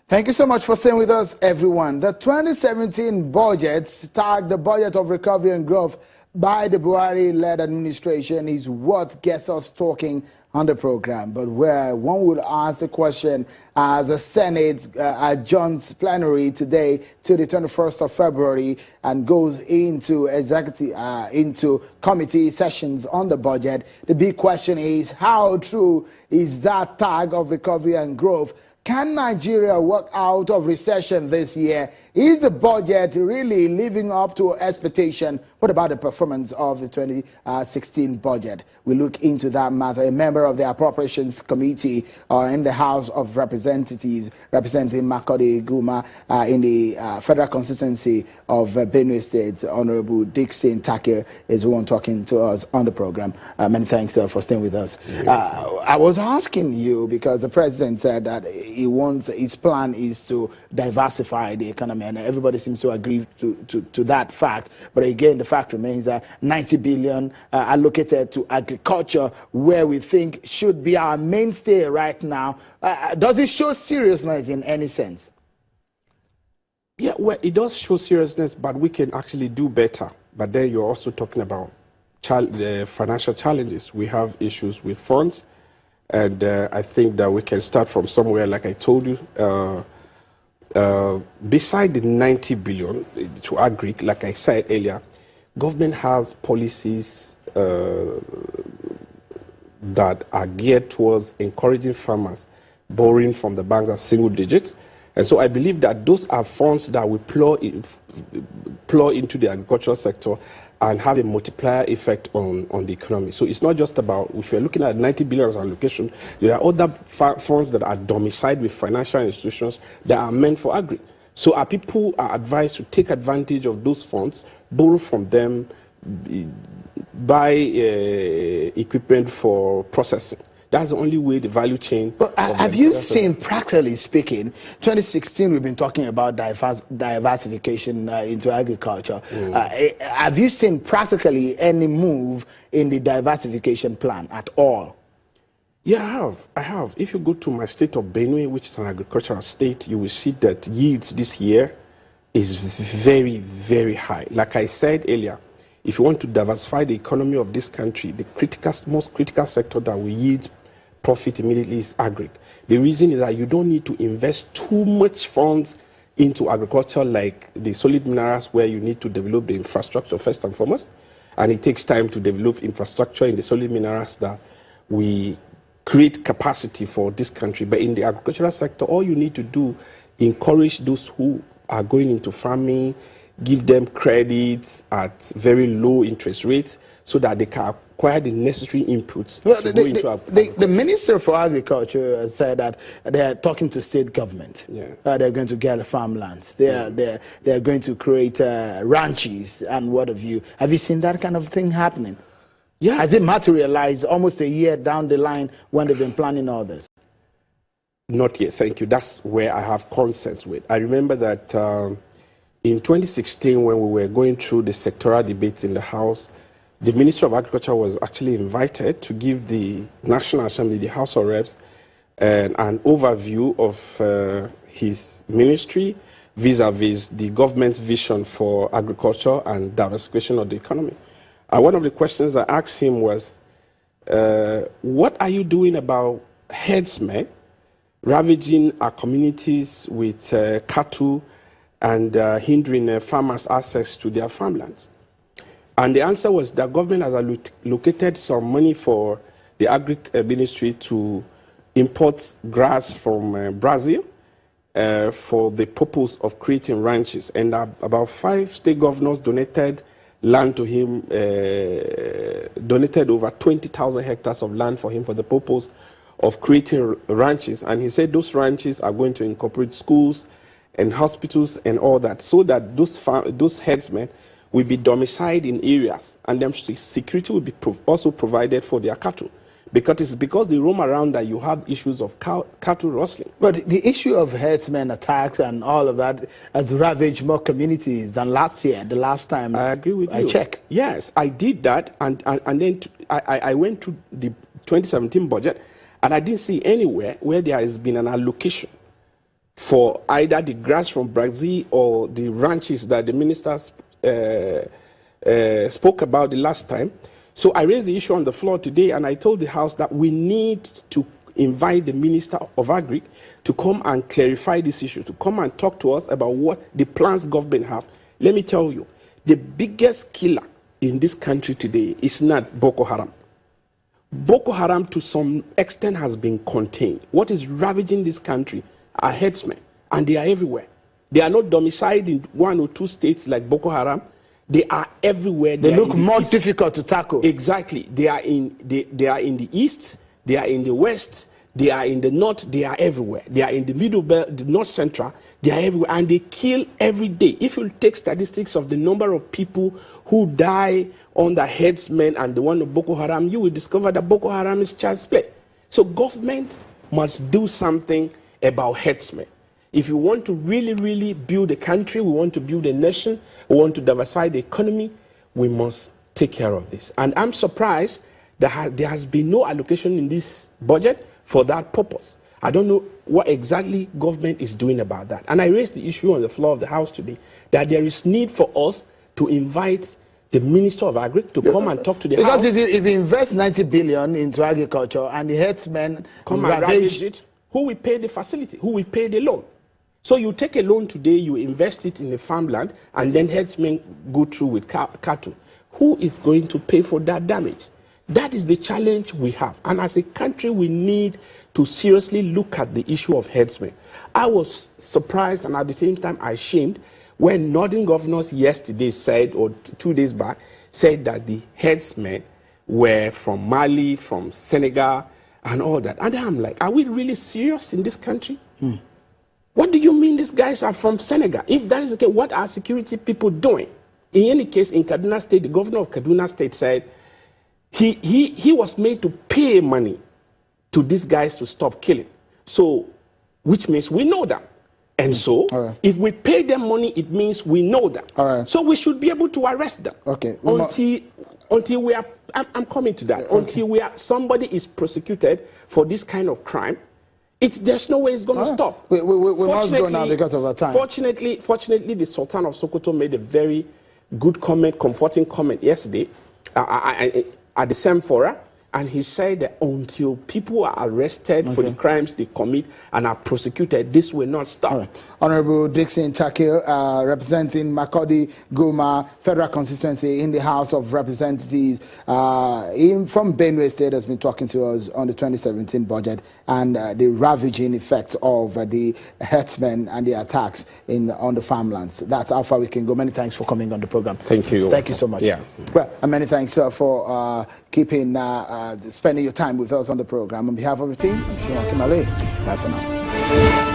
Thank you so much for staying with us, everyone. The 2017 budget, tagged the Budget of Recovery and Growth by the Buhari-led administration, is what gets us talking on the program. But where one would ask the question, as the Senate adjourns plenary today to the 21st of February and goes into into committee sessions on the budget, the big question is, how true is that tag of recovery and growth? Can Nigeria work out of recession this year? Is the budget really living up to expectation? What about the performance of the 2016 budget? We look into that matter. A member of the Appropriations Committee in the House of Representatives, representing Makurdi Guma in the federal constituency of Benue State, Honorable Dixon Takir, is the one talking to us on the program. Many thanks for staying with us. I was asking you because the president said that his plan is to diversify the economy, and everybody seems to agree to that fact. But again, the fact remains that 90 billion allocated to agriculture, where we think should be our mainstay right now. Does it show seriousness in any sense? Yeah, well, it does show seriousness, but we can actually do better. But then you're also talking about the financial challenges. We have issues with funds, and I think that we can start from somewhere, like I told you. Beside the 90 billion to agri, like I said earlier, government has policies that are geared towards encouraging farmers borrowing from the banks at single digits. And so I believe that those are funds that we plow into the agricultural sector and have a multiplier effect on the economy. So it's not just about, if you're looking at 90 billion as allocation, there are other funds that are domiciled with financial institutions that are meant for agri. So our people are advised to take advantage of those funds, borrow from them, buy equipment for processing. That's the only way the value chain. But have you seen, practically speaking, 2016 we've been talking about diversification into agriculture. Have you seen practically any move in the diversification plan at all? Yeah, I have. If you go to my state of Benue, which is an agricultural state, you will see that yields this year is very, very high. Like I said earlier, if you want to diversify the economy of this country, the most critical sector that will yield profit immediately is agri. The reason is that you don't need to invest too much funds into agriculture like the solid minerals, where you need to develop the infrastructure first and foremost. And it takes time to develop infrastructure in the solid minerals that we create capacity for this country. But in the agricultural sector, all you need to do, encourage those who are going into farming, give them credits at very low interest rates so that they can acquire the necessary inputs. Well, the Minister for Agriculture has said that they are talking to state government. Yeah. They're going to get farmlands. They're going to create ranches and what have you. Have you seen that kind of thing happening? Yeah. Has it materialized almost a year down the line when they've been planning all this? Not yet, thank you. That's where I have concerns with. I remember that in 2016, when we were going through the sectoral debates in the House, the Minister of Agriculture was actually invited to give the National Assembly, the House of Reps, an overview of his ministry vis-a-vis the government's vision for agriculture and diversification of the economy. And one of the questions I asked him was, what are you doing about herdsmen ravaging our communities with cattle and hindering farmers' access to their farmlands? And the answer was that government has allocated some money for the agri ministry to import grass from Brazil for the purpose of creating ranches. And about 5 state governors donated land to him, donated over 20,000 hectares of land for him for the purpose of creating ranches. And he said those ranches are going to incorporate schools and hospitals and all that, so that those herdsmen will be domiciled in areas, and then security will be also provided for their cattle. Because it's because they roam around that you have issues of cattle rustling. But the issue of herdsmen attacks and all of that has ravaged more communities than last year, the last time I agree with you. I checked. Yes, I did that, and then I went to the 2017 budget, and I didn't see anywhere where there has been an allocation for either the grass from Brazil or the ranches that the ministers spoke about the last time. So I raised the issue on the floor today, and I told the House that we need to invite the Minister of Agri to come and clarify this issue, to come and talk to us about what the plans government have. Let me tell you, the biggest killer in this country today is not Boko Haram. Boko Haram, to some extent, has been contained. What is ravaging this country are herdsmen, and they are everywhere. They are not domiciled in 1 or 2 states like Boko Haram. They are everywhere. They look more difficult to tackle. Exactly. They are in the east, they are in the west, they are in the north, they are everywhere. They are in the middle belt, the north central, they are everywhere, and they kill every day. If you take statistics of the number of people who die under herdsmen and the one of Boko Haram, you will discover that Boko Haram is child's play. So government must do something about herdsmen. If you want to really build a country, we want to build a nation, we want to diversify the economy, we must take care of this. And I'm surprised that there has been no allocation in this budget for that purpose. I don't know what exactly government is doing about that. And I raised the issue on the floor of the House today that there is need for us to invite the Minister of Agri to come and talk to the House. Because if you invest 90 billion into agriculture and the herdsmen come and ravage it, who will pay the facility? Who will pay the loan? So you take a loan today, you invest it in the farmland, and then herdsmen go through with cattle. Who is going to pay for that damage? That is the challenge we have. And as a country, we need to seriously look at the issue of herdsmen. I was surprised and at the same time ashamed when northern governors yesterday said, or 2 days back, said that the herdsmen were from Mali, from Senegal, and all that. And I'm like, are we really serious in this country? What do you mean these guys are from Senegal? If that is the case, what are security people doing? In any case, in Kaduna State, the governor of Kaduna State said he was made to pay money to these guys to stop killing. So, which means we know them. And so, if we pay them money, it means we know them. So we should be able to arrest them. Okay. Until we are, I'm coming to that. Until somebody is prosecuted for this kind of crime, there's no way it's going to stop. We must go now because of our time. Fortunately, the Sultan of Sokoto made a very good comment, comforting comment yesterday at the same forum, and he said that until people are arrested for the crimes they commit and are prosecuted, this will not stop. Honorable Dixon Takil, representing Makurdi Goma Federal Constituency in the House of Representatives from Benue State, has been talking to us on the 2017 budget and the ravaging effect of the herdsmen and the attacks on the farmlands. That's how far we can go. Many thanks for coming on the program. Thank you. Thank you so much. Yeah. Well, and many thanks for spending your time with us on the program. On behalf of the team, I'm Shinwa Kimale. Bye for now.